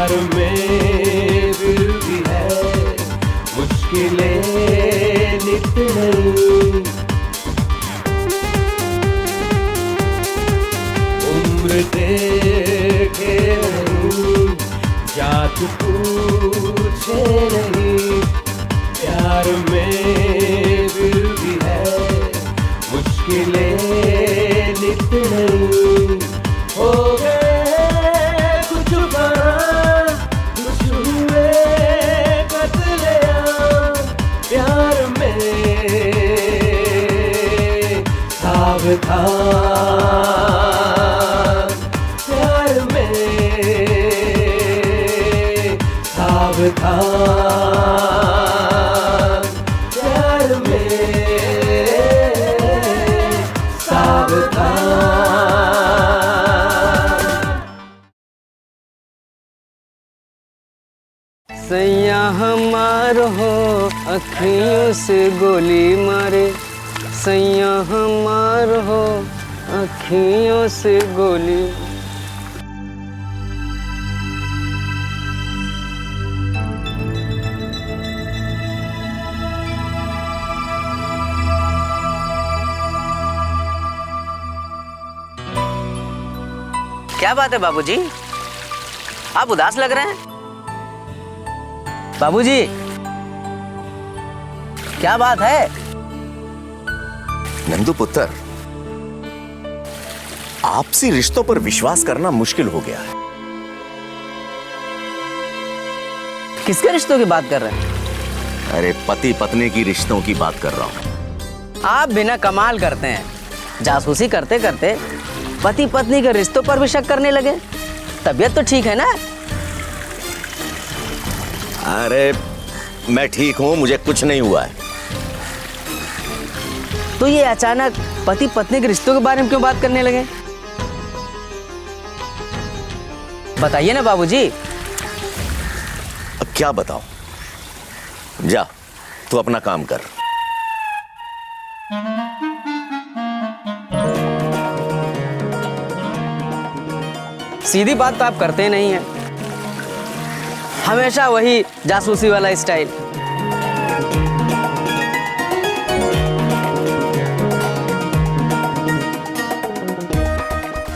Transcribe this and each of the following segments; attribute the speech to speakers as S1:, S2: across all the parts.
S1: प्यार में फिर भी है मुश्किलें नित नई। उम्र देखे नहीं, जात पूछे नहीं, प्यार में फिर भी है मुश्किलें नित नई। हो गए कुछ बार कुछ हुए कत्लेआम, प्यार में सावधान, प्यार में सावधान, प्यार में सावधान।
S2: सैया हमार हो अखियों से गोली मारे, सैया हमार हो अखियों से गोली। क्या बात है बाबूजी, आप उदास लग रहे हैं? बाबूजी क्या बात है?
S3: नंदू पुत्र, आपसी रिश्तों पर विश्वास करना मुश्किल हो गया है।
S2: किसके रिश्तों की बात कर रहे हैं?
S3: अरे पति पत्नी की रिश्तों की बात कर रहा हूं।
S2: आप बिना कमाल करते हैं, जासूसी करते करते पति पत्नी के रिश्तों पर भी शक करने लगे। तबीयत तो ठीक है ना?
S3: अरे मैं ठीक हूं, मुझे कुछ नहीं हुआ है।
S2: तो ये अचानक पति पत्नी के रिश्तों के बारे में क्यों बात करने लगे? बताइए ना बाबूजी।
S3: अब क्या बताऊं? जा तू अपना काम कर।
S2: सीधी बात तो आप करते नहीं हैं, हमेशा वही जासूसी वाला स्टाइल।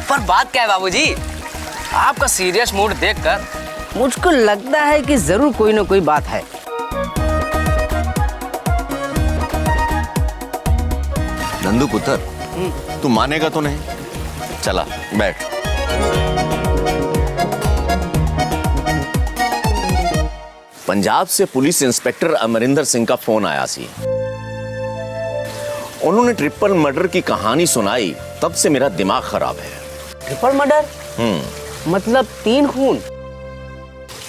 S2: पर बात क्या है बाबूजी, आपका सीरियस मूड देखकर मुझको लगता है कि जरूर कोई ना कोई बात है।
S3: नंदू पुत्र, तू मानेगा तो नहीं? चला बैठ। पंजाब से पुलिस इंस्पेक्टर अमरिंदर सिंह का फोन आया सी। उन्होंने ट्रिपल मर्डर की कहानी सुनाई, तब से मेरा दिमाग खराब है।
S2: Triple murder? मतलब 3 खून?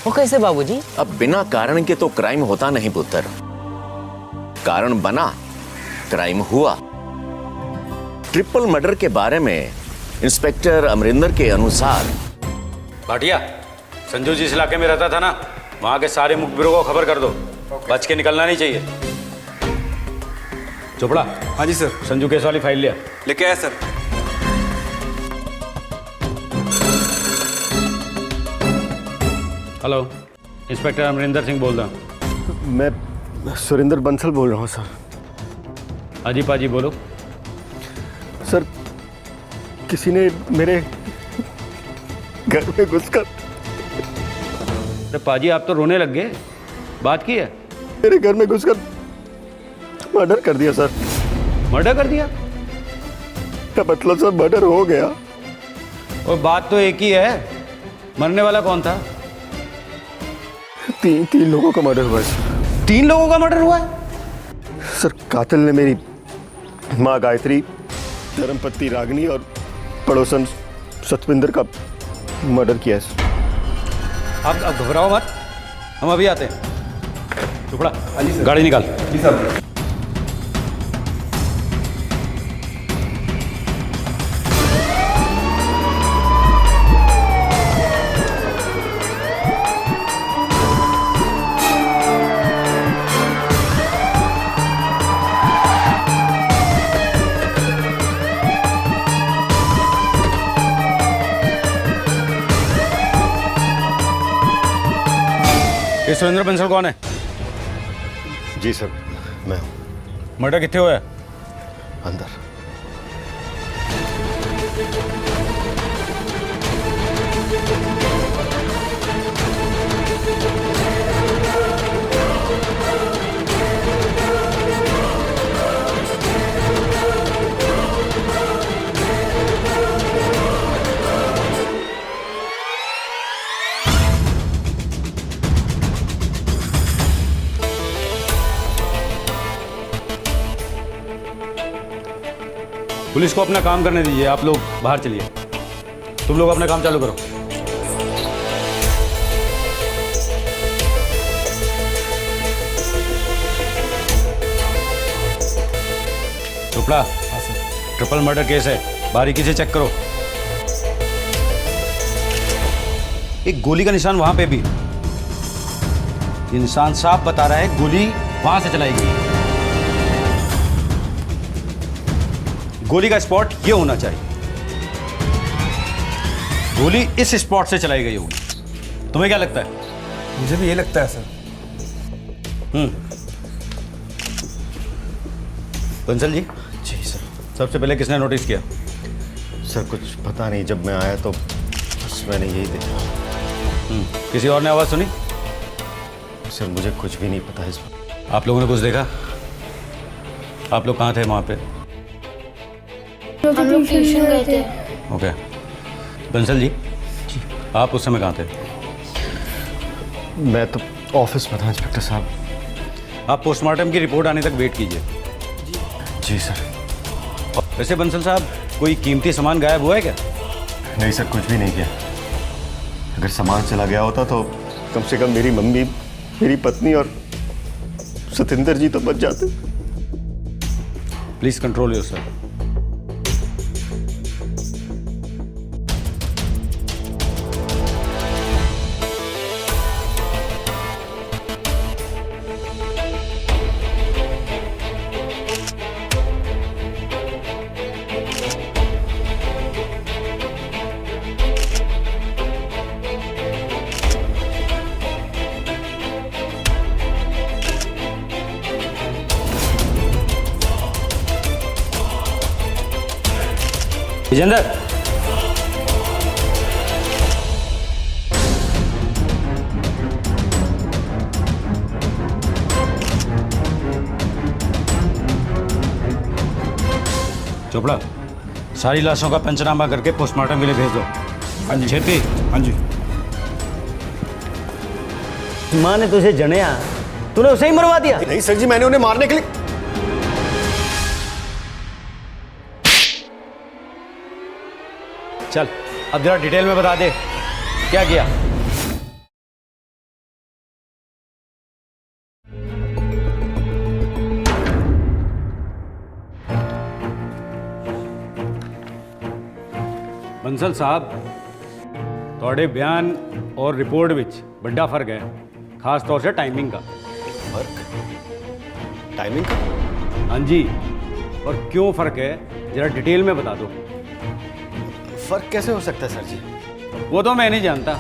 S2: वो कैसे बाबूजी?
S3: अब बिना कारण के तो क्राइम होता नहीं पुत्र, कारण बना क्राइम हुआ। ट्रिपल मर्डर के बारे में इंस्पेक्टर अमरिंदर के अनुसार,
S4: भाटिया, संजू जिस इलाके में रहता था ना, वहां के सारे मुखबिरों को खबर कर दो, बच के निकलना नहीं चाहिए। चोपड़ा।
S5: हाँ जी सर।
S4: संजू केस वाली फाइल लिया।
S5: लेके आया sir.
S4: Hello, inspector Amarinder Singh बोल रहा हूँ।
S6: मैं सुरेंद्र बंसल बोल रहा हूँ सर।
S4: हाजी पाजी बोलो।
S6: सर, किसी ने मेरे घर में घुसकर।
S4: अरे पाजी, आप तो रोने लग गए, बात की है?
S6: मेरे घर में घुसकर मर्डर कर दिया सर।
S4: मर्डर कर दिया?
S6: क्या मतलब सर, मर्डर हो गया।
S4: और बात तो एक ही है, मरने वाला कौन था?
S6: तीन लोगों का मर्डर हुआ है सर।
S4: 3 लोगों का मर्डर हुआ है?
S6: सर, कातिल ने मेरी माँ गायत्री, धर्मपत्नी रागिनी और पड़ोसन सतविंदर का मर्डर किया है सर।
S4: आप घबराओ मत, हम अभी आते हैं। टुकड़ा, गाड़ी निकाल।
S5: जी सर।
S4: ये सुरेंद्र बंसल कौन है?
S6: जी सर, मैं हूँ।
S4: मर्डर कितने हुआ है?
S6: अंदर।
S4: पुलिस को अपना काम करने दीजिए, आप लोग बाहर चलिए। तुम लोग अपना काम चालू करो। चोपड़ा, ट्रिपल मर्डर केस है, बारीकी से चेक करो। एक गोली का निशान वहां पे भी, ये निशान साफ बता रहा है गोली वहां से चलाई गई। गोली का स्पॉट ये होना चाहिए, गोली इस स्पॉट से चलाई गई होगी। तुम्हें क्या लगता है?
S5: मुझे भी ये लगता है सर।
S4: बंसल जी,
S6: जी सर।
S4: सबसे पहले किसने नोटिस किया?
S6: सर कुछ पता नहीं, जब मैं आया तो बस मैंने यही देखा।
S4: किसी और ने आवाज सुनी?
S6: सर मुझे कुछ भी नहीं पता इस पर।
S4: आप लोगों ने कुछ देखा? आप लोग कहाँ थे वहाँ पे?
S7: हम लोग ट्यूशन गए थे।
S4: ओके। बंसल जी, आप उस समय कहाँ थे?
S6: मैं तो ऑफिस में था इंस्पेक्टर साहब।
S4: आप पोस्टमार्टम की रिपोर्ट आने तक वेट कीजिए।
S6: जी सर।
S4: वैसे बंसल साहब, कोई कीमती सामान गायब हुआ है क्या?
S6: नहीं सर, कुछ भी नहीं किया। अगर सामान चला गया होता तो कम से कम मेरी मम्मी, मेरी पत्नी और सतिंदर जी तो बच जाते।
S4: Please control yourself. Vijendra, Chopra, सारी लाशों का पंचनामा करके पोस्टमार्टम के लिए भेज दो। हाँ जी। छेत्री। हाँ जी।
S2: माँ ने तुझे जनेया, तूने उसे ही मरवा दिया?
S6: नहीं सर जी, मैंने उन्हें मारने के लिए।
S4: चल, अब जरा डिटेल में बता दे, क्या किया? बंसल साहब, थोड़े बयान और रिपोर्ट विच बड़ा फर्क है, खास तौर से टाइमिंग का।
S6: फर्क? टाइमिंग का?
S4: हाँ जी, और क्यों फर्क है जरा डिटेल में बता दो।
S6: फर्क कैसे हो सकता है सर जी?
S4: वो तो मैं नहीं जानता,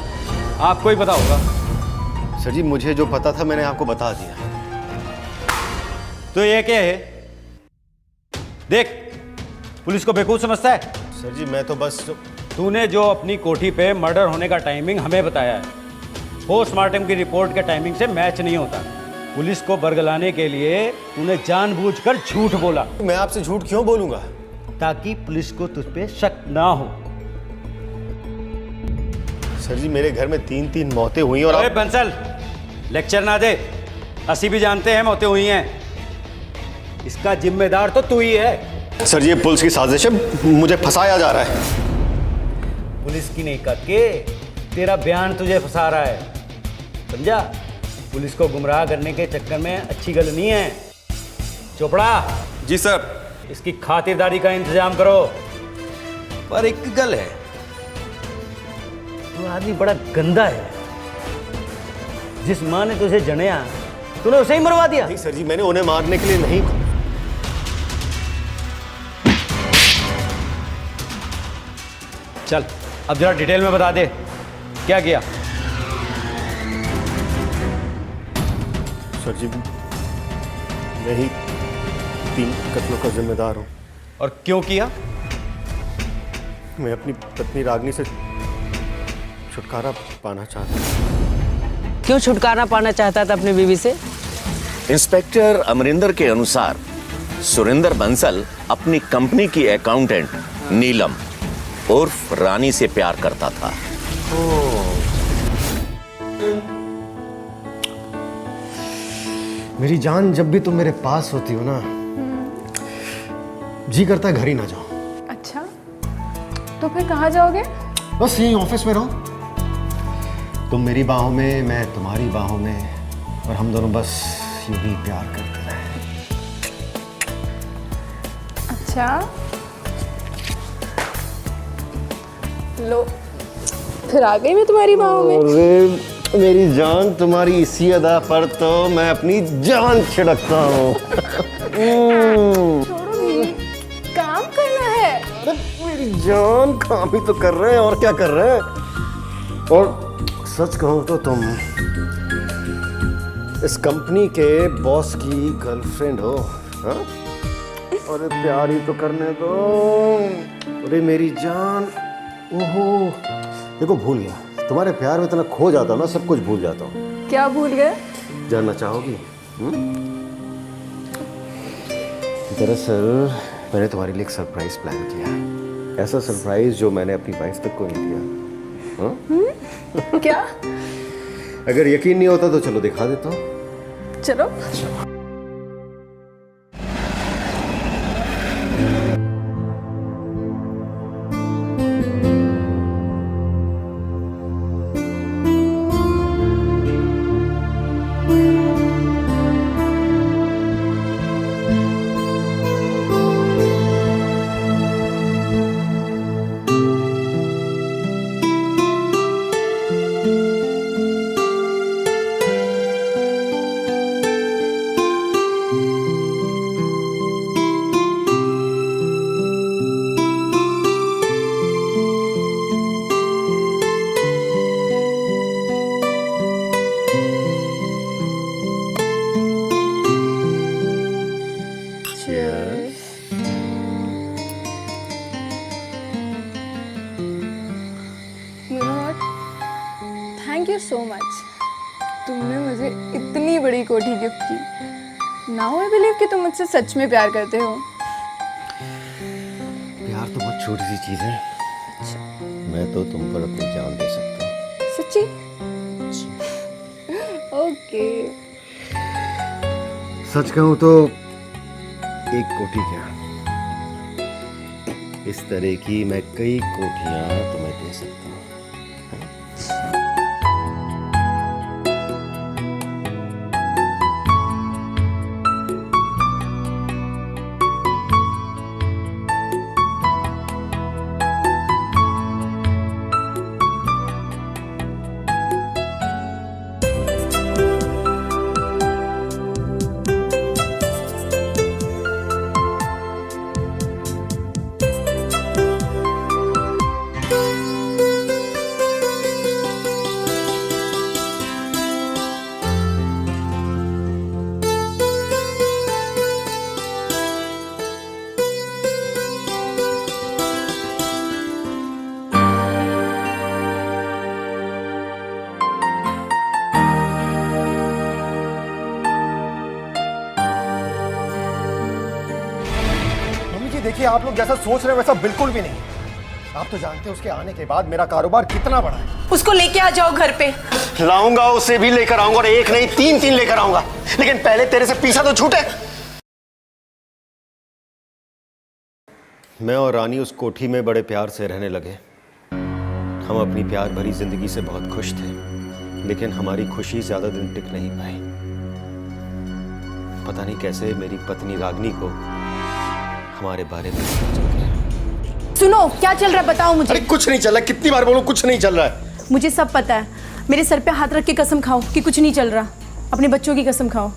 S4: आपको ही पता होगा।
S6: सर जी, मुझे जो पता था मैंने आपको बता दिया।
S4: तो ये क्या है? देख, पुलिस को बेवकूफ समझता है।
S6: सर जी मैं तो बस
S4: तूने जो अपनी कोठी पे मर्डर होने का टाइमिंग हमें बताया है, पोस्टमार्टम की रिपोर्ट के टाइमिंग से मैच नहीं होता। पुलिस को बरगलाने के लिए तूने जानबूझकर झूठ बोला।
S6: मैं आपसे झूठ क्यों बोलूंगा?
S4: ताकि पुलिस को तुझ पे शक ना हो।
S6: सर जी मेरे घर में 3-3 मौतें हुई और
S4: अरे बंसल, लेक्चर ना दे, असी भी जानते हैं मौतें हुई हैं। इसका जिम्मेदार तो तू ही है।
S6: सर जी ये पुलिस की साजिश है, मुझे फंसाया जा रहा है।
S2: पुलिस की नहीं करके तेरा बयान तुझे फंसा रहा है, समझा? पुलिस को गुमराह करने के चक्कर में अच्छी गल नहीं है। चोपड़ा।
S5: जी सर।
S2: इसकी खातिरदारी का इंतजाम करो।
S5: पर एक गल है,
S2: तू आदमी बड़ा गंदा है। जिस माँ ने तुझे जनेया, तूने उसे ही मरवा दिया।
S6: नहीं सर जी, मैंने उन्हें मारने के लिए नहीं।
S4: चल, अब जरा डिटेल में बता दे, क्या किया?
S6: सर जी, मैं ही 3 कत्लों का जिम्मेदार हूँ।
S4: और क्यों किया?
S6: मैं अपनी पत्नी रागनी से छुटकारा पाना चाहता हूँ।
S8: क्यों छुटकारा पाना चाहता था अपनी बीवी से?
S3: इंस्पेक्टर अमरिंदर के अनुसार सुरेंद्र बंसल अपनी कंपनी की अकाउंटेंट नीलम उर्फ रानी से प्यार करता था।
S9: मेरी जान, जब भी तुम मेरे पास होती हो ना, जी करता है घर ही ना जाओ।
S7: अच्छा, तो फिर कहाँ जाओगे?
S9: बस यहीं ऑफिस में रहो। तुम मेरी बाहों में, मैं तुम्हारी बाहों में, और हम दोनों बस यूं ही प्यार करते रहे।
S7: अच्छा, लो, फिर आ गई मैं तुम्हारी बाहों में।
S9: अरे मेरी जान, तुम्हारी इसी अदा पर तो मैं अपनी जान छिड़कता हूँ।
S7: छोड़ो भी, काम करना है।
S9: अरे मेरी जान, काम ही तो कर रहे हैं, और क्या कर रहे हैं। और सच कहूं तो तुम इस कंपनी के बॉस की गर्लफ्रेंड हो। हाँ? अरे प्यार ही तो करने दो। अरे मेरी जान, ओहो, देखो भूल गया, तुम्हारे प्यार में इतना खो जाता हूं ना, सब कुछ भूल जाता हूँ।
S7: क्या भूल गए?
S9: जानना चाहोगी? दरअसल मैंने तुम्हारे लिए एक सरप्राइज प्लान किया। ऐसा सरप्राइज जो मैंने अपनी वाइफ तक को नहीं दिया। हाँ?
S7: क्या?
S9: अगर यकीन नहीं होता तो चलो दिखा देता हूँ।
S7: चलो। Thank you so much. तुमने मुझे इतनी बड़ी कोठी गिफ्ट की। नाउ आई बिलीव कि तुम मुझसे सच में प्यार करते हो।
S9: प्यार तो बहुत छोटी सी चीज है। मैं तो तुम पर अपनी जान दे सकता हूँ।
S7: सच्ची? ओके।
S9: सच कहूँ तो एक कोठी क्या, इस तरह की मैं कई कोठियां तुम्हें दे सकता हूँ। देखिए, आप लोग जैसा सोच रहे हैं वैसा बिल्कुल भी नहीं। आप तो जानते हैं उसके आने के बाद मेरा कारोबार कितना बड़ा है।
S8: उसको लेके आ जाओ घर पे।
S9: लाऊंगा, उसे भी लेकर आऊंगा, और एक नहीं 3 लेकर आऊंगा, लेकिन पहले तेरे से पीछा तो छूटे। मैं और रानी उस कोठी में बड़े प्यार से रहने लगे। हम अपनी प्यार भरी जिंदगी से बहुत खुश थे, लेकिन हमारी खुशी ज्यादा दिन टिक नहीं पाई। पता नहीं कैसे मेरी पत्नी रागनी को हमारे बारे में पता चल गया।
S10: सुनो, क्या चल रहा है बताओ मुझे।
S9: अरे कुछ नहीं चल रहा, कितनी बार बोलूं, कुछ नहीं चल रहा है।
S10: मुझे सब पता है। मेरे सर पे हाथ रख के कसम खाओ कि कुछ नहीं चल रहा। अपने बच्चों की कसम खाओ।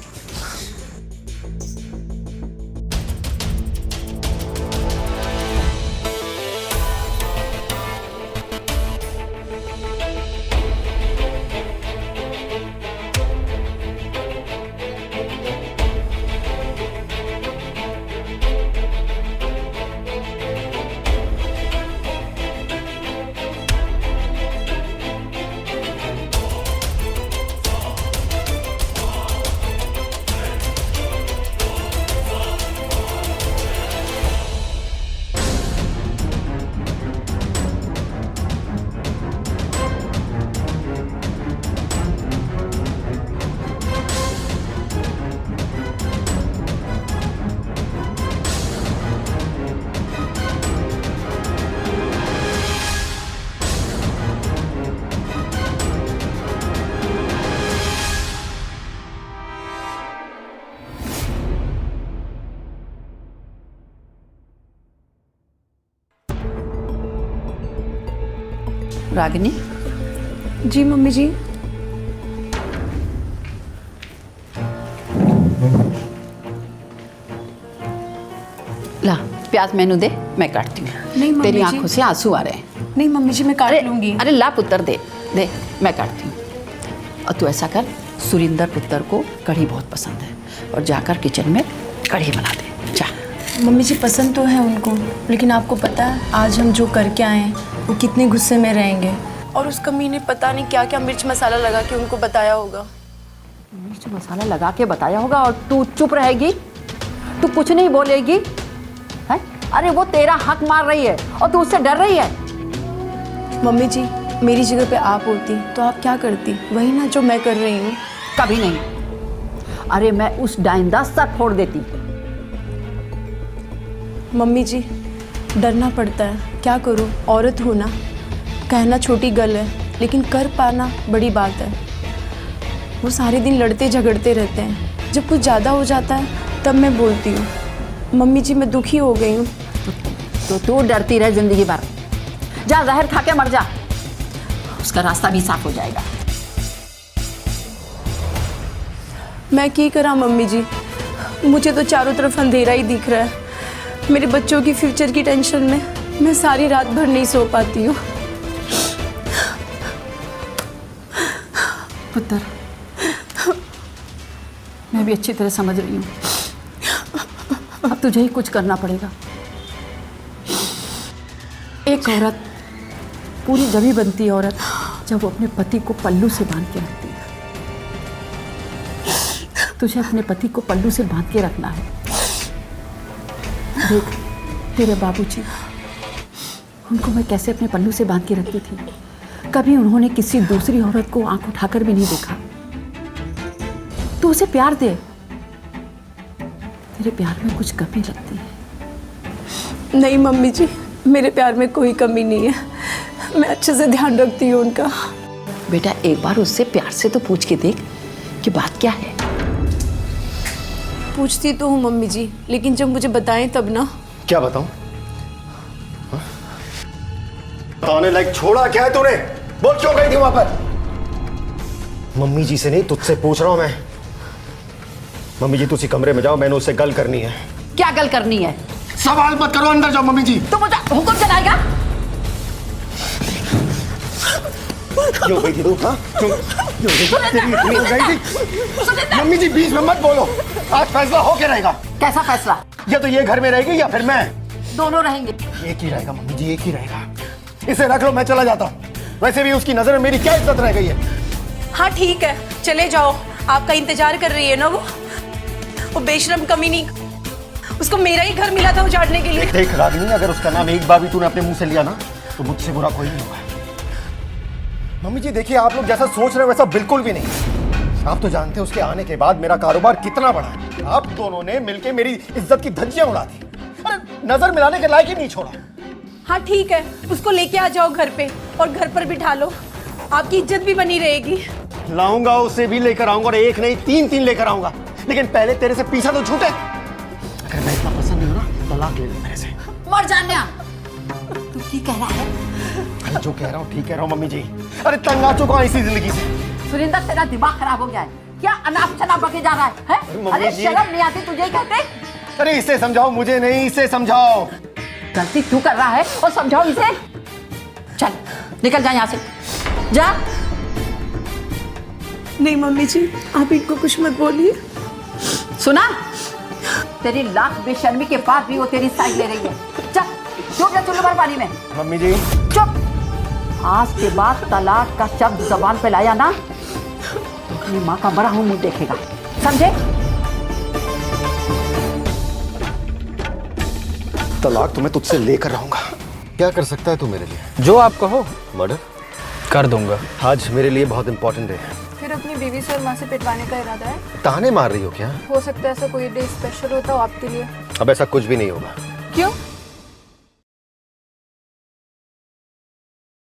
S11: रागिनी,
S7: जी मम्मी जी।
S11: ला प्याज मैनू दे, मैं काटती हूँ।
S7: नहीं मम्मी
S11: तेरी
S7: जी।
S11: आंखों से आंसू आ रहे हैं।
S7: नहीं मम्मी जी, मैं काट लूंगी।
S11: अरे ला पुत्र, दे दे, मैं काटती हूँ। और तू ऐसा कर, सुरिंदर पुत्र को कढ़ी बहुत पसंद है, और जाकर किचन में कढ़ी बना दे, जा।
S7: मम्मी जी पसंद तो है उनको, लेकिन आपको पता है आज हम जो करके आए हैं वो कितने गुस्से में रहेंगे। और उस कमी ने पता नहीं क्या क्या मिर्च मसाला लगा के उनको बताया होगा।
S11: मिर्च मसाला लगा के बताया होगा और तू चुप रहेगी? तू कुछ नहीं बोलेगी है? अरे वो तेरा हक मार रही है और तू उससे डर रही है।
S7: मम्मी जी, मेरी जगह पे आप होती तो आप क्या करती? वही ना जो मैं कर रही हूँ।
S11: कभी नहीं। अरे मैं उस डाइंदा सर फोड़ देती।
S7: मम्मी जी, डरना पड़ता है, क्या करूँ? औरत हो ना, कहना छोटी गल है, लेकिन कर पाना बड़ी बात है। वो सारे दिन लड़ते झगड़ते रहते हैं, जब कुछ ज़्यादा हो जाता है तब मैं बोलती हूँ। मम्मी जी मैं दुखी हो गई हूँ।
S11: तो तू डरती रह जिंदगी भर। जा जहर खा के मर जा, उसका रास्ता भी साफ हो जाएगा।
S7: मैं क्या करा मम्मी जी, मुझे तो चारों तरफ अंधेरा ही दिख रहा है। मेरे बच्चों की फ्यूचर की टेंशन में मैं सारी रात भर नहीं सो पाती हूँ।
S11: पुत्र, मैं भी अच्छी तरह समझ रही हूँ। अब तुझे ही कुछ करना पड़ेगा। एक औरत पूरी जमी बनती है औरत जब वो अपने पति को पल्लू से बांध के रखती है। तुझे अपने पति को पल्लू से बांध के रखना है। देख तेरे बाबूजी, उनको मैं कैसे अपने पल्लू से बांध के रखती थी। कभी उन्होंने किसी दूसरी औरत को आंख उठाकर भी नहीं देखा। तू उसे प्यार दे, तेरे प्यार में कुछ कमी लगती है।
S7: नहीं मम्मी जी, मेरे प्यार में कोई कमी नहीं है, मैं अच्छे से ध्यान रखती हूँ उनका।
S11: बेटा एक बार उससे प्यार से तो पूछ के देख कि बात क्या है।
S7: पूछती तो हूँ मम्मी जी, लेकिन जब मुझे बताएं तब ना।
S9: क्या बताऊं? बताने लायक छोड़ा क्या है तूने? बोल क्यों गई थी वहां पर? मम्मी जी से नहीं, तुझसे पूछ रहा हूं मैं। मम्मी जी तुम इसी कमरे में जाओ, मैंने उससे गल करनी है।
S11: क्या गल करनी है?
S9: सवाल मत करो, अंदर जाओ मम्मी जी।
S11: तू मुझे हुक्म चलाएगा?
S9: क्यों गई थी तू? हाँ? क्यों गई थी? मम्मी जी बीच में मत बोलो, आज फैसला होके रहेगा।
S11: कैसा फैसला?
S9: या तो ये घर में रहेगी या फिर मैं।
S11: दोनों रहेंगे।
S9: एक ही रहेगा मम्मी जी, एक ही रहेगा। इसे रख लो, मैं चला जाता हूँ। वैसे भी उसकी नजर में मेरी क्या इज्जत रह गई है।
S10: हाँ ठीक है, चले जाओ, आपका इंतजार कर रही है ना वो बेशरम कमीनी। उसको मेरा ही घर मिला था उजाड़ने के लिए।
S9: देख रागिनी, अगर उसका नाम एक बार भी तूने अपने मुंह से लिया ना तो मुझसे बुरा कोई नहीं होगा। मम्मी जी देखिए, आप लोग जैसा सोच रहे हो वैसा बिल्कुल भी नहीं। आप तो जानते हैं उसके आने के बाद मेरा कारोबार कितना बढ़ा है। आप दोनों ने मिलकर मेरी इज्जत की धज्जियां उड़ा दी। अरे नजर मिलाने के लायक ही नहीं छोड़ा।
S10: हाँ ठीक है, उसको लेके आ जाओ घर पे और घर पर बिठा लो, आपकी इज्जत भी बनी रहेगी।
S9: लाऊंगा, उसे भी लेकर आऊंगा और एक नहीं तीन लेकर आऊंगा, लेकिन पहले तेरे से पीछा तो छूटे। अगर मैं इतना पसंद नहीं हूं ना, तलाक ले ले मेरे से।
S11: मर जाने। तू की कह रहा है?
S9: अरे जो कह रहा हूँ ठीक कह रहा हूँ मम्मी जी। अरे तंग आ चुका हूं इसी जिंदगी से।
S11: सुरिंदर तेरा दिमाग खराब हो गया है क्या? अनाप शनाप बके जा रहा है? अरे शर्म नहीं आती तुझे? कहते
S9: अरे इसे समझाओ, मुझे नहीं, इसे समझाओ।
S11: गलती तू कर रहा है और समझाओ इसे। चल निकल जा यहाँ से, जा।
S7: नहीं मम्मी जी, आप इनको कुछ मत बोलिए।
S11: सुना? तेरी लाख बेशर्मी के बाद भी वो तेरी साइड ले रही है। चल चुप जा, चुल्लू भर पानी में।
S9: मम्मी जी
S11: चुप। आज के बाद तलाक का शब्द जबान पे लाया ना तो अपनी माँ का बड़ा मुंह देखेगा, समझे?
S9: तलाक तो मैं तुझसे लेकर रहूंगा। क्या कर सकता है तू मेरे लिए?
S5: जो आप कहो
S9: मर्डर
S5: कर दूंगा।
S9: आज मेरे लिए बहुत इंपॉर्टेंट डे है।
S7: फिर अपनी बीवी से और माँ से पिटवाने का इरादा है?
S9: ताने मार रही हो क्या?
S7: हो सकता है ऐसा कोई डे स्पेशल होता हो आपके लिए।
S9: अब ऐसा कुछ भी नहीं होगा।
S7: क्यों?